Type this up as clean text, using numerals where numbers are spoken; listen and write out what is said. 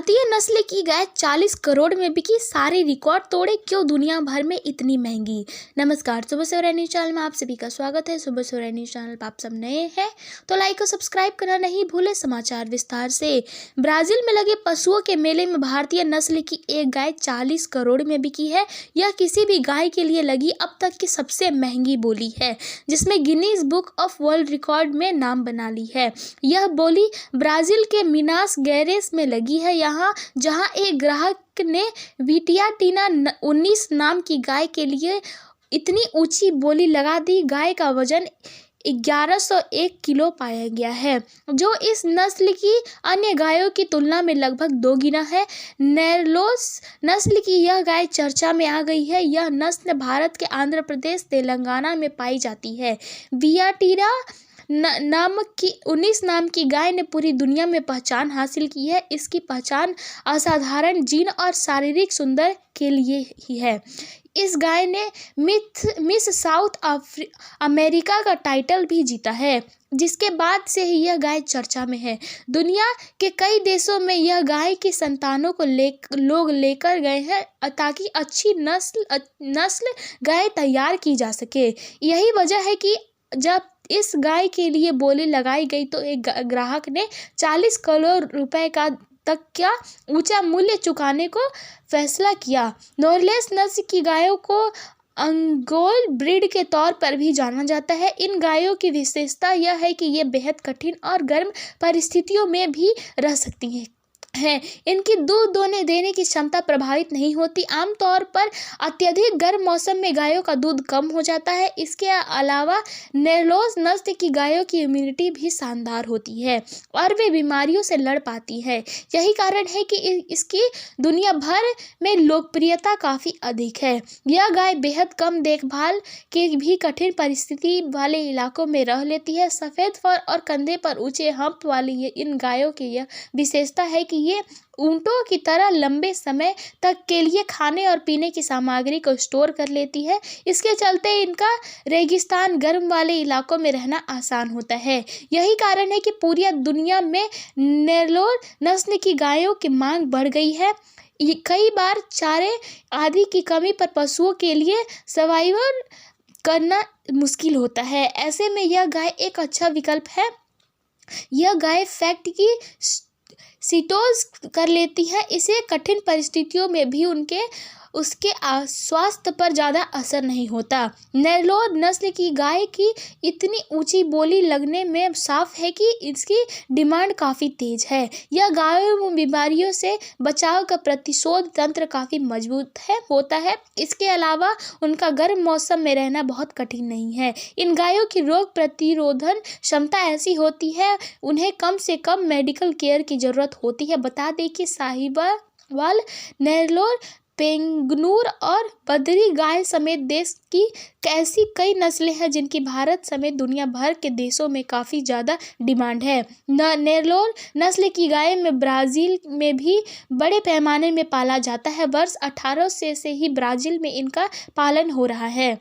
भारतीय नस्ल की गाय 40 करोड़ में बिकी, सारे रिकॉर्ड तोड़े, क्यों दुनिया भर में इतनी महंगी। नमस्कार, सुबह सवेरा न्यूज़ चैनल में आप सभी का स्वागत है। सुबह सवेरा न्यूज़ चैनल पर आप सब नए हैं तो लाइक और सब्सक्राइब करना नहीं भूले। समाचार विस्तार से। ब्राजील में लगे पशुओं के मेले में भारतीय नस्ल की एक गाय 40 करोड़ में बिकी है। यह किसी भी गाय के लिए लगी अब तक की सबसे महंगी बोली है, जिसमें Guinness book of world record में नाम बना ली है। यह बोली ब्राजील के मिनास गेरेस में लगी है, जहां एक ग्राहक ने विटियाटिना 19 नाम की गाय के लिए इतनी ऊंची बोली लगा दी। गाय का वजन 1101 किलो पाया गया है, जो इस नस्ल की अन्य गायों की तुलना में लगभग 2 गुना है। नेरलोस नस्ल की यह गाय चर्चा में आ गई है। यह नस्ल भारत के आंध्र प्रदेश, तेलंगाना में पाई जाती है। वियाटीरा नामक की 19 नाम की गाय ने पूरी दुनिया में पहचान हासिल की है। इसकी पहचान असाधारण जीन और शारीरिक सुंदर के लिए ही है। इस गाय ने मिस साउथ अमेरिका का टाइटल भी जीता है, जिसके बाद से ही यह गाय चर्चा में है। दुनिया के कई देशों में यह गाय की संतानों को लोग लेकर गए हैं ताकि अच्छी नस्ल गाय तैयार की जा सके। यही वजह है कि जब इस गाय के लिए बोली लगाई गई तो एक ग्राहक ने 40 करोड़ रुपए तक का ऊंचा मूल्य चुकाने को फैसला किया। नॉरलेस नस्ल की गायों को अंगोल ब्रीड के तौर पर भी जाना जाता है। इन गायों की विशेषता यह है कि ये बेहद कठिन और गर्म परिस्थितियों में भी रह सकती हैं। इनकी दूध देने की क्षमता प्रभावित नहीं होती। आमतौर पर अत्यधिक गर्म मौसम में गायों का दूध कम हो जाता है। इसके अलावा नेरलोस नस्ल की गायों की इम्यूनिटी भी शानदार होती है और वे बीमारियों से लड़ पाती है। यही कारण है कि इसकी दुनिया भर में लोकप्रियता काफ़ी अधिक है। यह गाय बेहद कम देखभाल के भी कठिन परिस्थिति वाले इलाकों में रह लेती है। सफ़ेद फर और कंधे पर ऊंचे हंप वाली इन गायों की यह विशेषता है कि ये ऊंटों की तरह लंबे समय तक के लिए खाने और पीने की सामग्री को स्टोर कर लेती है। इसके चलते इनका रेगिस्तान गर्म वाले इलाकों में रहना आसान होता है। यही कारण है कि पूरी दुनिया में नेरलोर नस्ल की गायों की मांग बढ़ गई है। कई बार चारे आदि की कमी पर पशुओं के लिए सर्वाइवल करना मुश्किल होता है। ऐसे में यह गाय एक अच्छा विकल्प है। यह गाय फैट की सीटोज कर लेती है। इसे कठिन परिस्थितियों में भी उसके स्वास्थ्य पर ज़्यादा असर नहीं होता। नेरलोर नस्ल की गाय की इतनी ऊंची बोली लगने में साफ है कि इसकी डिमांड काफ़ी तेज है। यह गायों में बीमारियों से बचाव का प्रतिशोध तंत्र काफ़ी मजबूत होता है। इसके अलावा उनका गर्म मौसम में रहना बहुत कठिन नहीं है। इन गायों की रोग प्रतिरोधन क्षमता ऐसी होती है उन्हें कम से कम मेडिकल केयर की ज़रूरत होती है। बता दें कि साहिवाल, नेरलोर, पेंगनूर और बद्री गाय समेत देश की ऐसी कई नस्लें हैं जिनकी भारत समेत दुनिया भर के देशों में काफ़ी ज़्यादा डिमांड है। नेरलोर नस्ल की गाय में ब्राज़ील में भी बड़े पैमाने में पाला जाता है। वर्ष 1800 से ही ब्राज़ील में इनका पालन हो रहा है।